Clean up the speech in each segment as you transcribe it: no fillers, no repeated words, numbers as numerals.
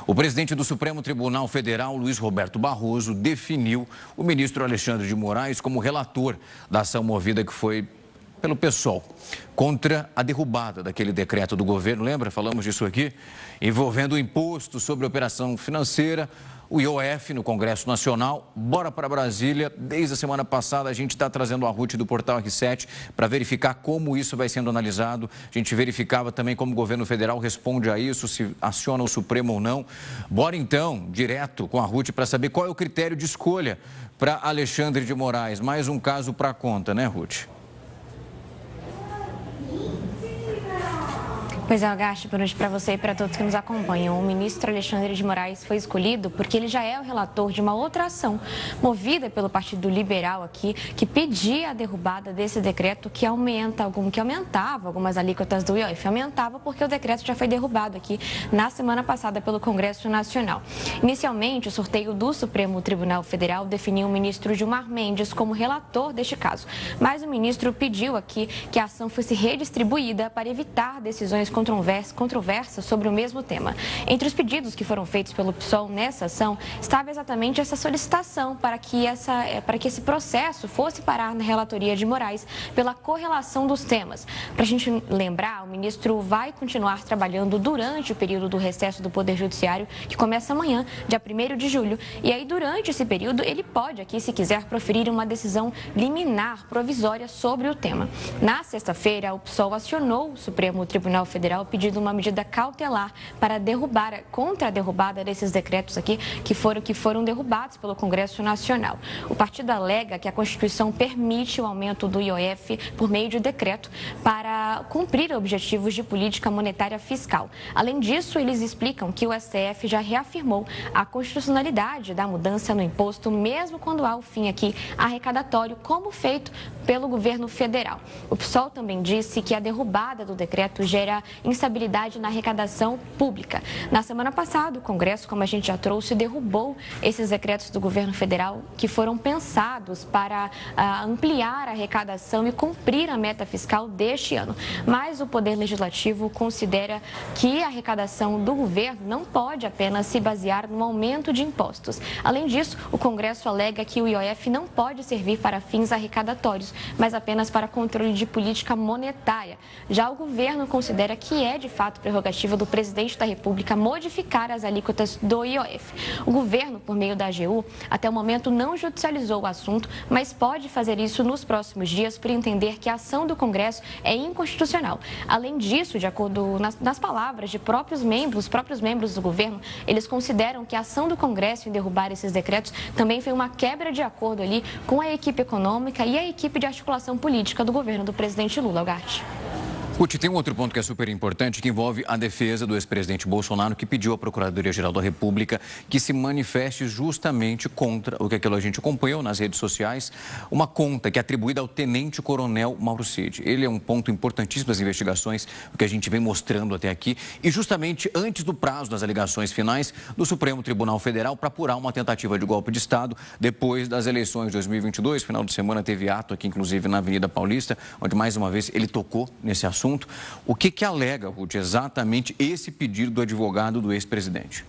O presidente do Supremo Tribunal Federal, Luiz Roberto Barroso, definiu o ministro Alexandre de Moraes como relator da ação movida que foi pelo PSOL contra a derrubada daquele decreto do governo. Lembra? Falamos disso aqui, envolvendo o imposto sobre operação financeira, o IOF no Congresso Nacional. Bora para Brasília. Desde a semana passada a gente está trazendo a Ruth do Portal R7 para verificar como isso vai sendo analisado. A gente verificava também como o governo federal responde a isso, se aciona o Supremo ou não. Bora então, direto com a Ruth, para saber qual é o critério de escolha para Alexandre de Moraes. Mais um caso para a conta, né, Ruth? Pois é, Gasti, boa noite para você e para todos que nos acompanham. O ministro Alexandre de Moraes foi escolhido porque ele já é o relator de uma outra ação movida pelo Partido Liberal aqui, que pedia a derrubada desse decreto que aumentava algumas alíquotas do IOF. Aumentava porque o decreto já foi derrubado aqui na semana passada pelo Congresso Nacional. Inicialmente, o sorteio do Supremo Tribunal Federal definiu o ministro Gilmar Mendes como relator deste caso. Mas o ministro pediu aqui que a ação fosse redistribuída para evitar decisões controversas sobre o mesmo tema. Entre os pedidos que foram feitos pelo PSOL nessa ação, estava exatamente essa solicitação para que esse processo fosse parar na relatoria de Moraes pela correlação dos temas. Para a gente lembrar, o ministro vai continuar trabalhando durante o período do recesso do Poder Judiciário, que começa amanhã, dia 1º de julho. E aí, durante esse período, ele pode aqui, se quiser, proferir uma decisão liminar provisória sobre o tema. Na sexta-feira, o PSOL acionou o Supremo Tribunal Federal pedindo uma medida cautelar contra a derrubada desses decretos aqui que foram derrubados pelo Congresso Nacional. O partido alega que a Constituição permite o aumento do IOF por meio de decreto para cumprir objetivos de política monetária fiscal. Além disso, eles explicam que o STF já reafirmou a constitucionalidade da mudança no imposto, mesmo quando há o fim aqui arrecadatório, como feito pelo governo federal. O PSOL também disse que a derrubada do decreto gera instabilidade na arrecadação pública. Na semana passada, o Congresso, como a gente já trouxe, derrubou esses decretos do governo federal que foram pensados para ampliar a arrecadação e cumprir a meta fiscal deste ano. Mas o Poder Legislativo considera que a arrecadação do governo não pode apenas se basear no aumento de impostos. Além disso, o Congresso alega que o IOF não pode servir para fins arrecadatórios, mas apenas para controle de política monetária. Já o governo considera que é, de fato, prerrogativa do presidente da República modificar as alíquotas do IOF. O governo, por meio da AGU, até o momento não judicializou o assunto, mas pode fazer isso nos próximos dias por entender que a ação do Congresso é inconstitucional. Além disso, de acordo nas palavras de próprios membros do governo, eles consideram que a ação do Congresso em derrubar esses decretos também foi uma quebra de acordo ali com a equipe econômica e a equipe de articulação política do governo do presidente Lula. Algarte. Ruth, tem um outro ponto que é super importante, que envolve a defesa do ex-presidente Bolsonaro, que pediu à Procuradoria-Geral da República que se manifeste justamente contra o que aquilo a gente acompanhou nas redes sociais, uma conta que é atribuída ao tenente-coronel Mauro Cid. Ele é um ponto importantíssimo das investigações, o que a gente vem mostrando até aqui, e justamente antes do prazo das alegações finais do Supremo Tribunal Federal para apurar uma tentativa de golpe de Estado depois das eleições de 2022. Final de semana teve ato aqui, inclusive, na Avenida Paulista, onde mais uma vez ele tocou nesse assunto. O que alega, Ruth, exatamente esse pedido do advogado do ex-presidente?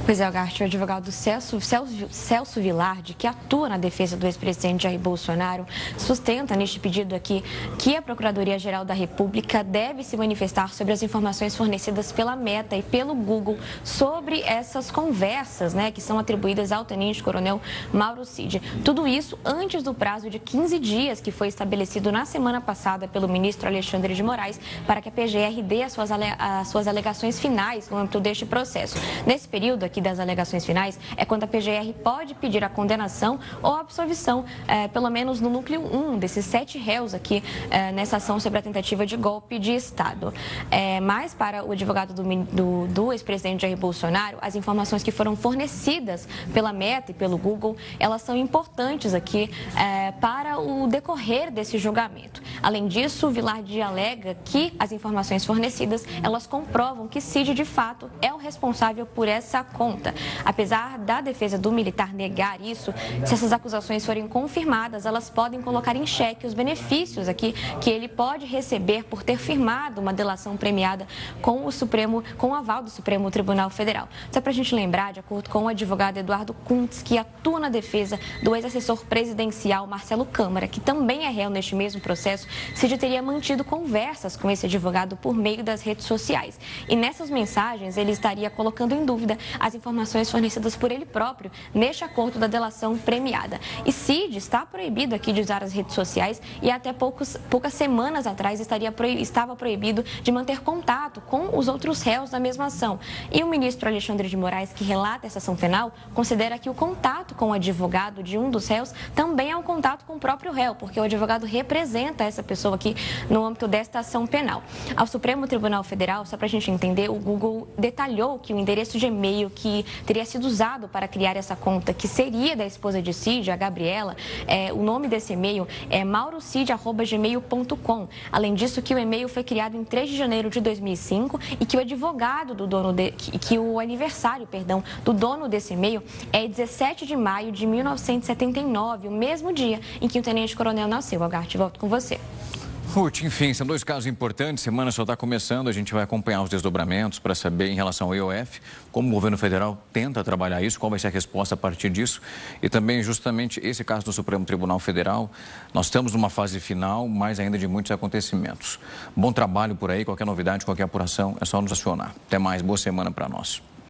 Pois é, Algarte, o advogado Celso Vilardi, que atua na defesa do ex-presidente Jair Bolsonaro, sustenta neste pedido aqui que a Procuradoria-Geral da República deve se manifestar sobre as informações fornecidas pela Meta e pelo Google sobre essas conversas, que são atribuídas ao tenente-coronel Mauro Cid. Tudo isso antes do prazo de 15 dias que foi estabelecido na semana passada pelo ministro Alexandre de Moraes para que a PGR dê as suas alegações finais no âmbito deste processo. Nesse período aqui das alegações finais é quando a PGR pode pedir a condenação ou a absolvição, pelo menos no núcleo 1 desses 7 réus aqui nessa ação sobre a tentativa de golpe de Estado. Mas para o advogado do ex-presidente Jair Bolsonaro, as informações que foram fornecidas pela Meta e pelo Google, elas são importantes aqui para o decorrer desse julgamento. Além disso, o Vilardi alega que as informações fornecidas, elas comprovam que Cid, de fato, é o responsável por essa conta. conta. Apesar da defesa do militar negar isso, se essas acusações forem confirmadas, elas podem colocar em xeque os benefícios aqui que ele pode receber por ter firmado uma delação premiada com o aval do Supremo Tribunal Federal. Só para a gente lembrar, de acordo com o advogado Eduardo Kuntz, que atua na defesa do ex-assessor presidencial Marcelo Câmara, que também é réu neste mesmo processo, Cid teria mantido conversas com esse advogado por meio das redes sociais. E nessas mensagens, ele estaria colocando em dúvida as informações fornecidas por ele próprio neste acordo da delação premiada. E Cid está proibido aqui de usar as redes sociais e até poucas semanas atrás estava proibido de manter contato com os outros réus da mesma ação. E o ministro Alexandre de Moraes, que relata essa ação penal, considera que o contato com o advogado de um dos réus também é um contato com o próprio réu, porque o advogado representa essa pessoa aqui no âmbito desta ação penal. Ao Supremo Tribunal Federal, só para a gente entender, o Google detalhou que o endereço de e-mail que teria sido usado para criar essa conta, que seria da esposa de Cid, a Gabriela, o nome desse e-mail é maurocid@gmail.com. Além disso, que o e-mail foi criado em 3 de janeiro de 2005 e que o advogado do dono que o aniversário, do dono desse e-mail é 17 de maio de 1979, o mesmo dia em que o tenente-coronel nasceu. Algarte, volto com você. Ruth, enfim, são 2 casos importantes, semana só está começando, a gente vai acompanhar os desdobramentos para saber em relação ao IOF, como o governo federal tenta trabalhar isso, qual vai ser a resposta a partir disso e também justamente esse caso do Supremo Tribunal Federal. Nós estamos numa fase final, mais ainda de muitos acontecimentos. Bom trabalho por aí, qualquer novidade, qualquer apuração, é só nos acionar. Até mais, boa semana para nós.